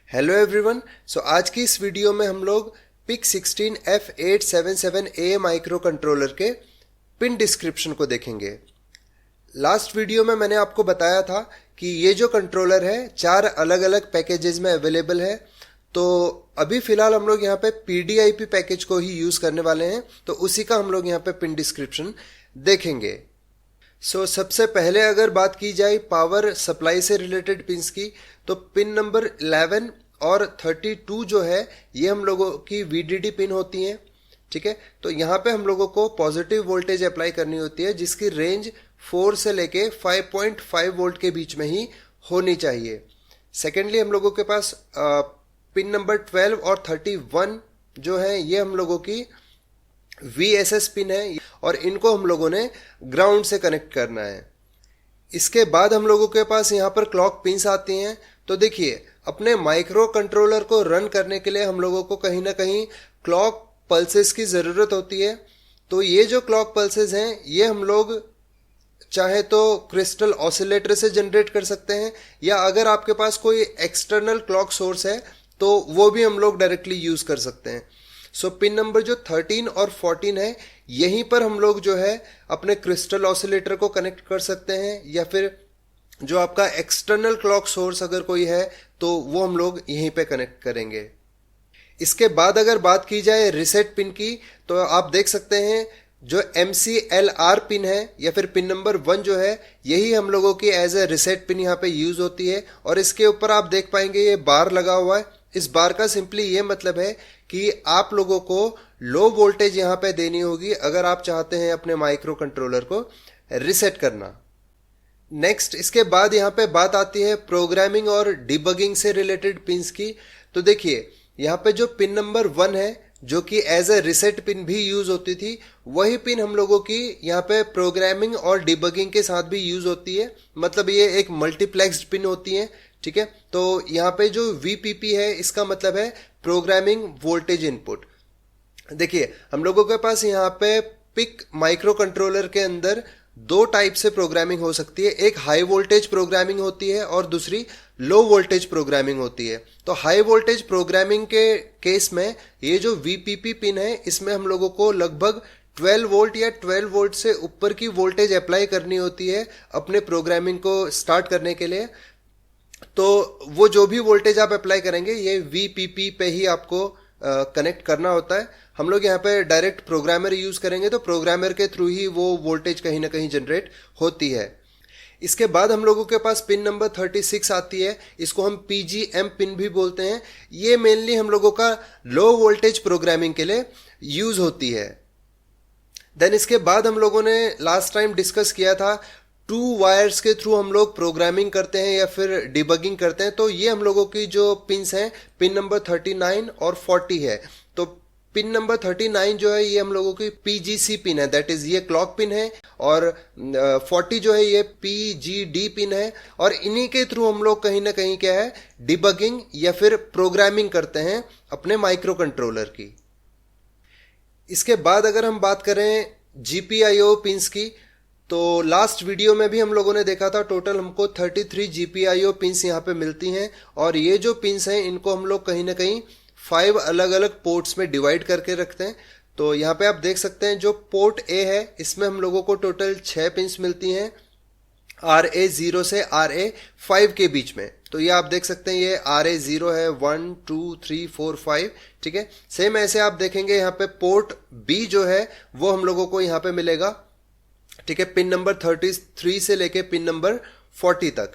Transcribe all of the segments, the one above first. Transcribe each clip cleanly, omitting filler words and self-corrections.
Hello everyone. सो आज की इस वीडियो में हम लोग PIC16F877A माइक्रो कंट्रोलर के पिन डिस्क्रिप्शन को देखेंगे। लास्ट वीडियो में मैंने आपको बताया था कि ये जो कंट्रोलर है 4 अलग अलग पैकेजेस में अवेलेबल है। तो अभी फिलहाल हम लोग यहाँ पे PDIP पैकेज को ही यूज करने वाले हैं, तो उसी का हम लोग यहाँ पे पिन डिस्क्रिप्शन देखेंगे। सबसे पहले अगर बात की जाए पावर सप्लाई से रिलेटेड पिंस की, तो पिन नंबर 11 और 32 जो है ये हम लोगों की VDD पिन होती हैं। ठीक है, तो यहाँ पे हम लोगों को पॉजिटिव वोल्टेज अप्लाई करनी होती है जिसकी रेंज 4 से लेके 5.5 वोल्ट के बीच में ही होनी चाहिए। सेकेंडली हम लोगों के पास पिन नंबर 12 और 31 जो है ये हम लोगों की VSS पिन है और इनको हम लोगों ने ग्राउंड से कनेक्ट करना है। इसके बाद हम लोगों के पास यहाँ पर क्लॉक पिन्स आती हैं। तो देखिए, अपने माइक्रो कंट्रोलर को रन करने के लिए हम लोगों को कहीं ना कहीं क्लॉक पल्सेस की ज़रूरत होती है। तो ये जो क्लॉक पल्सेस हैं ये हम लोग चाहे तो क्रिस्टल ऑसिलेटर से जनरेट कर सकते हैं, या अगर आपके पास कोई एक्सटर्नल क्लॉक सोर्स है तो वो भी हम लोग डायरेक्टली यूज़ कर सकते हैं। पिन नंबर जो 13 और 14 है यहीं पर हम लोग जो है अपने क्रिस्टल ऑसिलेटर को कनेक्ट कर सकते हैं, या फिर जो आपका एक्सटर्नल क्लॉक सोर्स अगर कोई है तो वो हम लोग यहीं पे कनेक्ट करेंगे। इसके बाद अगर बात की जाए रिसेट पिन की, तो आप देख सकते हैं जो MCLR पिन है या फिर पिन नंबर 1 जो है यही हम लोगों की एज ए रिसेट पिन यहाँ पे यूज होती है। और इसके ऊपर आप देख पाएंगे ये बार लगा हुआ है। इस बार का सिंपली ये मतलब है कि आप लोगों को लो वोल्टेज यहाँ पे देनी होगी अगर आप चाहते हैं अपने माइक्रो कंट्रोलर को रिसेट करना। नेक्स्ट इसके बाद यहाँ पे बात आती है प्रोग्रामिंग और डिबगिंग से रिलेटेड पिन्स की। तो देखिए, यहाँ पे जो पिन नंबर 1 है जो कि एज ए रिसेट पिन भी यूज होती थी, वही पिन हम लोगों की यहाँ पे प्रोग्रामिंग और डिबगिंग के साथ भी यूज होती है। मतलब ये एक मल्टीप्लेक्स्ड पिन होती है। ठीक है, तो यहाँ पे जो VPP है इसका मतलब है प्रोग्रामिंग वोल्टेज इनपुट। देखिए, हम लोगों के पास यहाँ पे पिक माइक्रो कंट्रोलर के अंदर 2 टाइप से प्रोग्रामिंग हो सकती है। एक हाई वोल्टेज प्रोग्रामिंग होती है और दूसरी लो वोल्टेज प्रोग्रामिंग होती है। तो हाई वोल्टेज प्रोग्रामिंग के केस में ये जो VPP पिन है इसमें हम लोगों को लगभग 12 वोल्ट या 12 वोल्ट से ऊपर की वोल्टेज अप्लाई करनी होती है अपने प्रोग्रामिंग को स्टार्ट करने के लिए। तो वो जो भी वोल्टेज आप अप्लाई करेंगे ये VPP पे ही आपको कनेक्ट करना होता है। हम लोग यहाँ पे डायरेक्ट प्रोग्रामर यूज करेंगे तो प्रोग्रामर के थ्रू ही वो वोल्टेज कहीं ना कहीं जनरेट होती है। इसके बाद हम लोगों के पास पिन नंबर 36 आती है। इसको हम PGM पिन भी बोलते हैं। ये मेनली हम लोगों का लो वोल्टेज प्रोग्रामिंग के लिए यूज होती है। देन इसके बाद हम लोगों ने लास्ट टाइम डिस्कस किया था 2 वायर्स के थ्रू हम लोग प्रोग्रामिंग करते हैं या फिर डिबगिंग करते हैं। तो ये हम लोगों की जो पिन्स हैं पिन नंबर 39 और 40 है। तो पिन नंबर 39 जो है ये हम लोगों की PGC पिन है, दैट इज ये क्लॉक पिन है, और 40 जो है ये PGD पिन है। और इन्हीं के थ्रू हम लोग कहीं ना कहीं क्या है डिबगिंग या फिर प्रोग्रामिंग करते हैं अपने माइक्रो कंट्रोलर की। इसके बाद अगर हम बात करें GPIO पिंस की, तो लास्ट वीडियो में भी हम लोगों ने देखा था टोटल हमको 33 GPIO पिंस यहाँ पे मिलती हैं। और ये जो पिंस हैं इनको हम लोग कहीं ना कहीं 5 अलग अलग पोर्ट्स में डिवाइड करके रखते हैं। तो यहाँ पे आप देख सकते हैं जो पोर्ट A है इसमें हम लोगों को टोटल 6 पिंस मिलती हैं RA0 से RA5 के बीच में। तो ये आप देख सकते हैं ये RA0 है, 1 2 3 4 5। ठीक है, सेम ऐसे आप देखेंगे यहाँ पे पोर्ट B जो है वो हम लोगों को यहाँ पे मिलेगा। ठीक है, पिन नंबर 33 से लेके पिन नंबर 40 तक।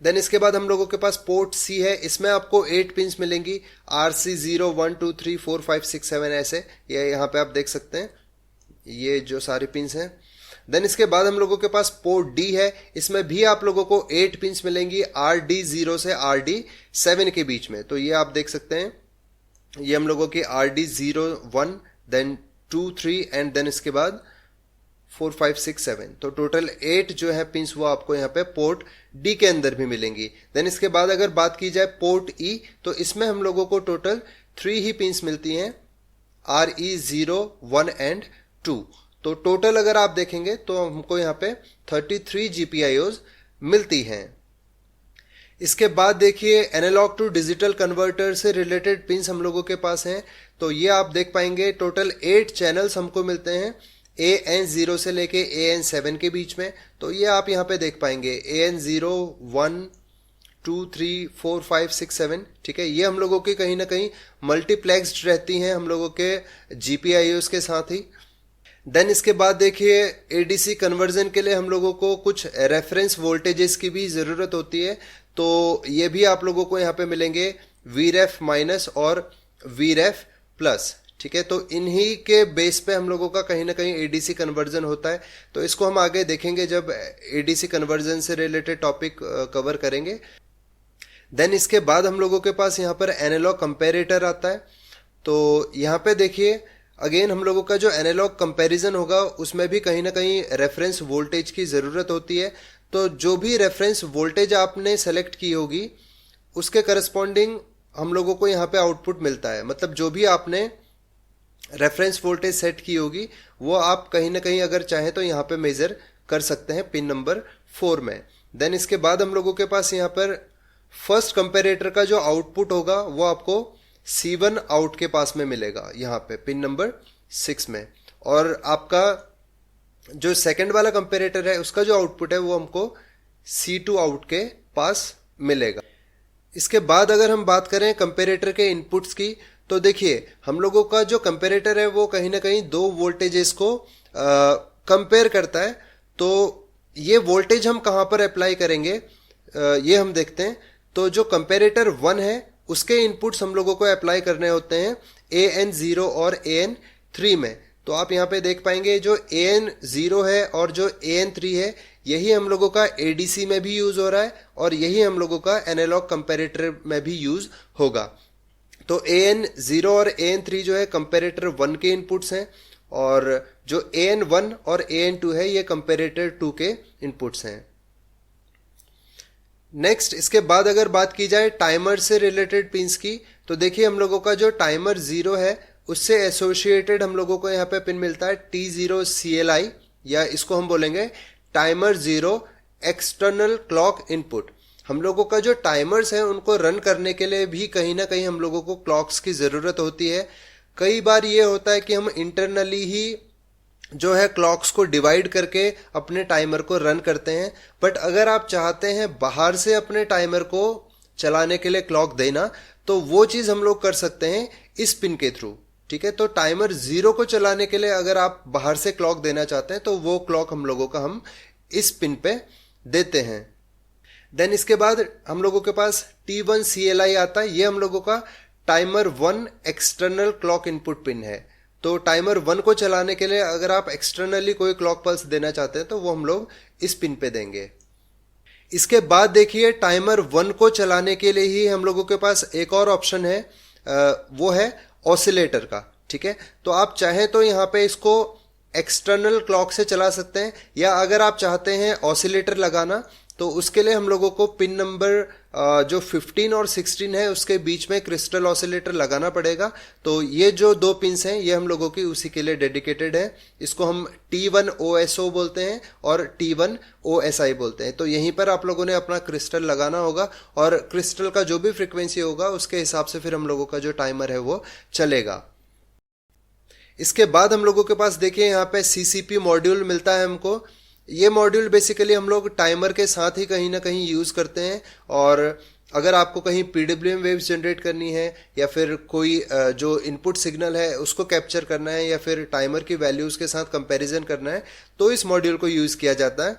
देन इसके बाद हम लोगों के पास पोर्ट C है, इसमें आपको 8 पिंस मिलेंगी RC0 1 2 3 4 5 6 7 ऐसे। ये यहाँ पे आप देख सकते हैं ये जो सारी पिंस हैं। देन इसके बाद हम लोगों के पास पोर्ट D है, इसमें भी आप लोगों को 8 पिंस मिलेंगी RD0 से RD7 के बीच में। तो ये आप देख सकते हैं ये हम लोगों की RD0 1 देन 2 3 एंड देन इसके बाद 4 5 6 7। तो टोटल 8 जो है पिंस वो आपको यहाँ पे पोर्ट D के अंदर भी मिलेंगी। देन इसके बाद अगर बात की जाए पोर्ट E, तो इसमें हम लोगों को टोटल 3 ही पिंस मिलती हैं RE0 1 एंड 2। तो टोटल अगर आप देखेंगे तो हमको यहाँ पे 33 GPIOs मिलती हैं। इसके बाद देखिए एनालॉग टू डिजिटल कन्वर्टर से रिलेटेड पिंस हम लोगों के पास हैं। तो ये आप देख पाएंगे टोटल 8 चैनल्स हमको मिलते हैं AN0 से लेके AN7 के बीच में। तो ये आप यहाँ पे देख पाएंगे AN0, 1, 2, 3, 4, 5, 6, 7, ठीक है। ये हम लोगों की कहीं ना कहीं मल्टीप्लेक्स्ड रहती हैं हम लोगों के GPIOs के साथ ही। देन इसके बाद देखिए ADC कन्वर्जन के लिए हम लोगों को कुछ रेफरेंस वोल्टेजेस की भी ज़रूरत होती है। तो ये भी आप लोगों को यहाँ पे मिलेंगे VREF माइनस और VREF प्लस, ठीक है। तो इन्हीं के बेस पे हम लोगों का कहीं ना कहीं ADC कन्वर्जन होता है। तो इसको हम आगे देखेंगे जब ADC कन्वर्जन से रिलेटेड टॉपिक कवर करेंगे। देन इसके बाद हम लोगों के पास यहाँ पर एनालॉग कंपैरेटर आता है। तो यहाँ पे देखिए अगेन हम लोगों का जो एनालॉग कंपैरिजन होगा उसमें भी कहीं ना कहीं रेफरेंस वोल्टेज की ज़रूरत होती है। तो जो भी रेफरेंस वोल्टेज आपने सेलेक्ट की होगी उसके करस्पॉन्डिंग हम लोगों को यहाँ पे आउटपुट मिलता है। मतलब जो भी आपने रेफरेंस वोल्टेज सेट की होगी वो आप कहीं ना कहीं अगर चाहें तो यहाँ पे मेजर कर सकते हैं पिन नंबर 4 में। देन इसके बाद हम लोगों के पास यहाँ पर फर्स्ट कंपैरेटर का जो आउटपुट होगा वो आपको C1 आउट के पास में मिलेगा यहाँ पे पिन नंबर 6 में। और आपका जो सेकंड वाला कंपैरेटर है उसका जो आउटपुट है वो हमको C2 आउट के पास मिलेगा। इसके बाद अगर हम बात करें कंपैरेटर के इनपुट्स की तो देखिए हम लोगों का जो कंपैरेटर है वो कहीं ना कहीं दो वोल्टेजेस को कंपेयर करता है। तो ये वोल्टेज हम कहाँ पर अप्लाई करेंगे ये हम देखते हैं। तो जो कंपैरेटर 1 है उसके इनपुट्स हम लोगों को अप्लाई करने होते हैं AN0 और AN3 में। तो आप यहाँ पे देख पाएंगे जो AN0 है और जो AN3 है यही हम लोगों का ADC में भी यूज हो रहा है और यही हम लोगों का एनालॉग कंपैरेटर में भी यूज होगा। तो AN0 और AN3 जो है कंपैरेटर 1 के इनपुट्स हैं और जो AN1 और AN2 है ये कंपैरेटर 2 के इनपुट्स हैं। नेक्स्ट इसके बाद अगर बात की जाए टाइमर से रिलेटेड पिंस की तो देखिए हम लोगों का जो टाइमर 0 है उससे एसोसिएटेड हम लोगों को यहाँ पे पिन मिलता है T0 CLI या इसको हम बोलेंगे टाइमर 0 एक्सटर्नल क्लॉक इनपुट। हम लोगों का जो टाइमर्स हैं उनको रन करने के लिए भी कहीं ना कहीं हम लोगों को क्लॉक्स की ज़रूरत होती है। कई बार ये होता है कि हम इंटरनली ही जो है क्लॉक्स को डिवाइड करके अपने टाइमर को रन करते हैं। बट अगर आप चाहते हैं बाहर से अपने टाइमर को चलाने के लिए क्लॉक देना तो वो चीज़ हम लोग कर सकते हैं इस पिन के थ्रू, ठीक है। तो टाइमर 0 को चलाने के लिए अगर आप बाहर से क्लॉक देना चाहते हैं तो वो क्लॉक हम लोगों का हम इस पिन पे देते हैं। देन इसके बाद हम लोगों के पास T1 CLI आता है। ये हम लोगों का timer 1 external clock input pin है। तो टाइमर 1 को चलाने के लिए अगर आप एक्सटर्नली कोई क्लॉक पल्स देना चाहते हैं तो वो हम लोग इस पिन पे देंगे। इसके बाद देखिए टाइमर 1 को चलाने के लिए ही हम लोगों के पास एक और ऑप्शन है, वो है ऑसिलेटर का, ठीक है। तो आप चाहें तो यहाँ पे इसको एक्सटर्नल क्लॉक से चला सकते हैं या अगर आप चाहते हैं ऑसिलेटर लगाना तो उसके लिए हम लोगों को पिन नंबर जो 15 और 16 है उसके बीच में क्रिस्टल ऑसिलेटर लगाना पड़ेगा। तो ये जो दो पिन्स हैं ये हम लोगों की उसी के लिए डेडिकेटेड है। इसको हम T1 OSO बोलते हैं और T1 OSI बोलते हैं। तो यहीं पर आप लोगों ने अपना क्रिस्टल लगाना होगा और क्रिस्टल का जो भी फ्रिक्वेंसी होगा उसके हिसाब से फिर हम लोगों का जो टाइमर है वो चलेगा। इसके बाद हम लोगों के पास देखिए यहाँ पे CCP मॉड्यूल मिलता है हमको। ये मॉड्यूल बेसिकली हम लोग टाइमर के साथ ही कहीं ना कहीं यूज़ करते हैं और अगर आपको कहीं PWM वेव्स जनरेट करनी है या फिर कोई जो इनपुट सिग्नल है उसको कैप्चर करना है या फिर टाइमर की वैल्यूज़ के साथ कंपैरिजन करना है तो इस मॉड्यूल को यूज़ किया जाता है।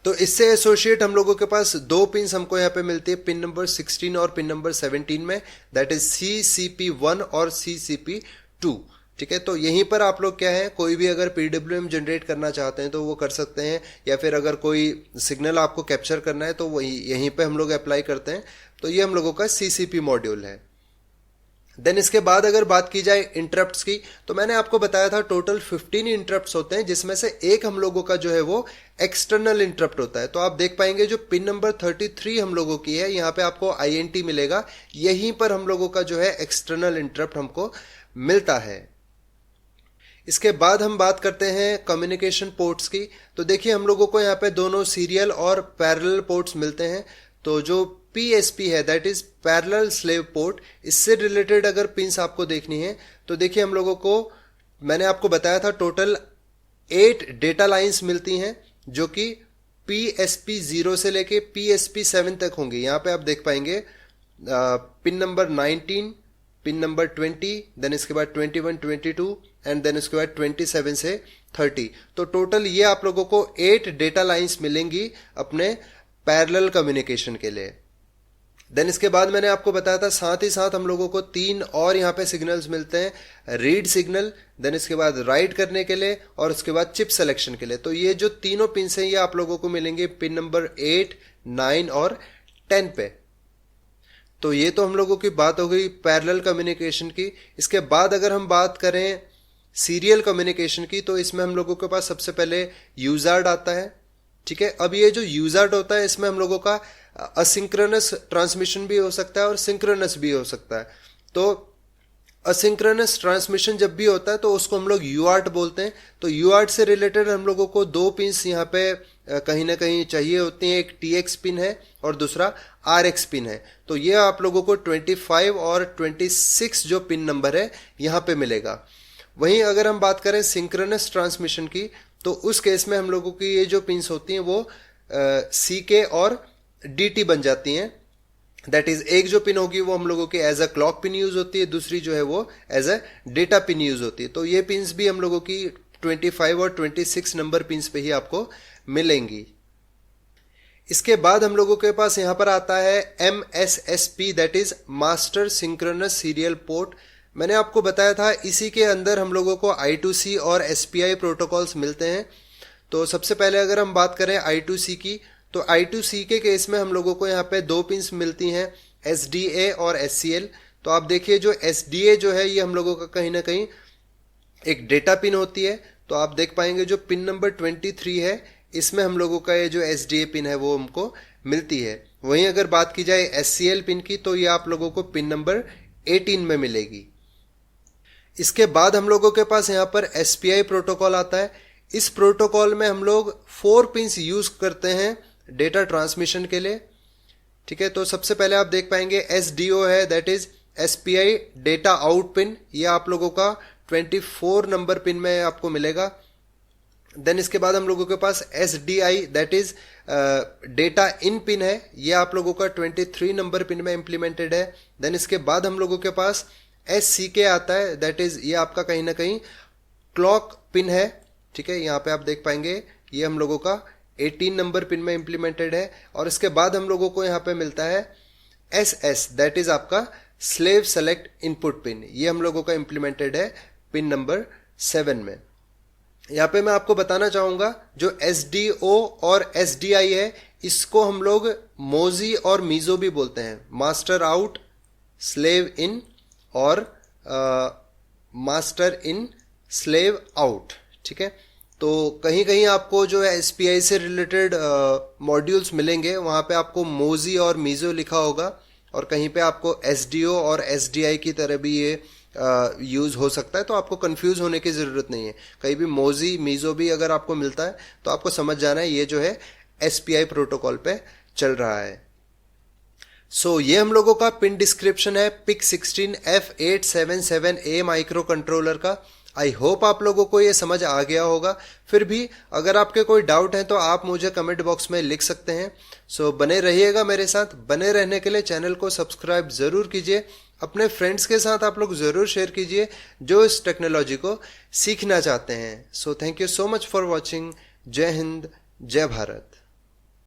तो इससे एसोसिएट हम लोगों के पास दो पिन्स हमको यहाँ पे मिलती है, पिन नंबर 16 और पिन नंबर 17 में, दैट इज CCP1 और CCP2, ठीक है। तो यहीं पर आप लोग क्या है कोई भी अगर PWM जनरेट करना चाहते हैं तो वो कर सकते हैं या फिर अगर कोई सिग्नल आपको कैप्चर करना है तो वही यहीं पे हम लोग अप्लाई करते हैं। तो ये हम लोगों का CCP मॉड्यूल है। देन इसके बाद अगर बात की जाए इंटरप्ट्स की तो मैंने आपको बताया था टोटल 15 इंटरप्ट्स होते हैं जिसमें से एक हम लोगों का जो है वो एक्सटर्नल इंटरप्ट होता है। तो आप देख पाएंगे जो पिन नंबर 33 हम लोगों की है यहाँ पे आपको INT मिलेगा, यहीं पर हम लोगों का जो है एक्सटर्नल इंटरप्ट हमको मिलता है। इसके बाद हम बात करते हैं कम्युनिकेशन पोर्ट्स की। तो देखिए हम लोगों को यहाँ पे दोनों सीरियल और पैरेलल पोर्ट्स मिलते हैं। तो जो PSP है that is parallel slave port, इससे रिलेटेड अगर पिंस आपको देखनी है तो देखिए हम लोगों को, मैंने आपको बताया था टोटल 8 डेटा लाइंस मिलती हैं जो कि PSP 0 से लेके PSP 7 तक होंगी। यहां पे आप देख पाएंगे pin number 19, pin number 20, then इसके बाद 21, 22 एंड देन इसके बाद 27 से 30। तो टोटल ये आप लोगों को 8 डेटा लाइंस मिलेंगी अपने पैरेलल कम्युनिकेशन के लिए। देन इसके बाद मैंने आपको बताया था साथ ही साथ हम लोगों को 3 और यहाँ पे सिग्नल्स मिलते हैं, रीड सिग्नल, देन इसके बाद राइट करने के लिए और उसके बाद चिप सिलेक्शन के लिए। तो ये जो तीनों पिन्स हैं ये आप लोगों को मिलेंगे पिन नंबर 8, 9 और 10 पे। तो ये तो हम लोगों की बात हो गई पैरेलल कम्युनिकेशन की। इसके बाद अगर हम बात करें सीरियल कम्युनिकेशन की, तो इसमें हम लोगों के पास सबसे पहले यूजार्ड आता है। ठीक है, अब ये जो यूजार्ड होता है इसमें हम लोगों का असिंक्रोनस ट्रांसमिशन भी हो सकता है और सिंक्रोनस भी हो सकता है। तो असिंक्रोनस ट्रांसमिशन जब भी होता है तो उसको हम लोग यूआर्ट बोलते हैं। तो यूआर्ट से रिलेटेड हम लोगों को 2 पिन्स यहाँ पे कहीं ना कहीं चाहिए होती हैं, एक TX पिन है और दूसरा RX पिन है। तो ये आप लोगों को 25 और 26 जो पिन नंबर है यहाँ पे मिलेगा। वहीं अगर हम बात करें सिंक्रोनस ट्रांसमिशन की, तो उस केस में हम लोगों की ये जो पिन्स होती हैं वो CK और DT बन जाती हैं। दैट इज एक जो पिन होगी वो हम लोगों की as a clock pin use होती है, दूसरी जो है वो as a data pin use होती है। तो ये पिन्स भी हम लोगों की 25 और 26 नंबर पिन्स पे ही आपको मिलेंगी। इसके बाद हम लोगों के पास यहां पर आता है MSSP that is master synchronous serial port. मैंने आपको बताया था इसी के अंदर हम लोगों को I2C और SPI प्रोटोकॉल्स मिलते हैं। तो सबसे पहले अगर हम बात करें I2C की, तो I2C के केस में हम लोगों को यहाँ पे 2 पिन्स मिलती हैं, SDA और SCL। तो आप देखिए जो SDA जो है ये हम लोगों का कहीं ना कहीं एक डेटा पिन होती है। तो आप देख पाएंगे जो पिन नंबर 23 है इसमें हम लोगों का ये जो SDA पिन है वो हमको मिलती है। वहीं अगर बात की जाए SCL पिन की, तो ये आप लोगों को पिन नंबर 18 में मिलेगी। इसके बाद हम लोगों के पास यहाँ पर SPI प्रोटोकॉल आता है। इस प्रोटोकॉल में हम लोग 4 पिन्स यूज करते हैं डेटा ट्रांसमिशन के लिए। ठीक है, तो सबसे पहले आप देख पाएंगे SDO है that is SPI data out pin, ये आप लोगों का 24 नंबर पिन में आपको मिलेगा। देन इसके बाद हम लोगों के पास SDI that is data in pin है, ये आप लोगों का 23 नंबर पिन में इंप्लीमेंटेड है। देन इसके बाद हम लोगों के पास SCK आता है दैट इज ये आपका कहीं ना कहीं क्लॉक पिन है। ठीक है, यहाँ पे आप देख पाएंगे ये हम लोगों का 18 नंबर पिन में इंप्लीमेंटेड है। और इसके बाद हम लोगों को यहाँ पे मिलता है SS दैट इज आपका स्लेव सेलेक्ट इनपुट पिन, ये हम लोगों का इंप्लीमेंटेड है पिन नंबर 7 में। यहाँ पे मैं आपको बताना चाहूंगा जो SDO और SDI है इसको हम लोग मोजी और मीजो भी बोलते हैं, मास्टर आउट, स्लेव इन और मास्टर इन, स्लेव आउट। ठीक है, तो कहीं कहीं आपको जो है SPI से रिलेटेड मॉड्यूल्स मिलेंगे, वहां पे आपको मोजी और मीजो लिखा होगा और कहीं पे आपको SDO और SDI की तरह भी ये यूज हो सकता है। तो आपको कंफ्यूज होने की जरूरत नहीं है, कहीं भी मोजी मीजो भी अगर आपको मिलता है तो आपको समझ जाना है ये जो है SPI प्रोटोकॉल पे चल रहा है। सो ये हम लोगों का पिन डिस्क्रिप्शन है PIC16F877A माइक्रो कंट्रोलर का। आई होप आप लोगों को ये समझ आ गया होगा। फिर भी अगर आपके कोई डाउट है तो आप मुझे कमेंट बॉक्स में लिख सकते हैं। सो बने रहिएगा मेरे साथ। बने रहने के लिए चैनल को सब्सक्राइब जरूर कीजिए, अपने फ्रेंड्स के साथ आप लोग जरूर शेयर कीजिए जो इस टेक्नोलॉजी को सीखना चाहते हैं। So thank you so much for watching. जय हिंद, जय भारत।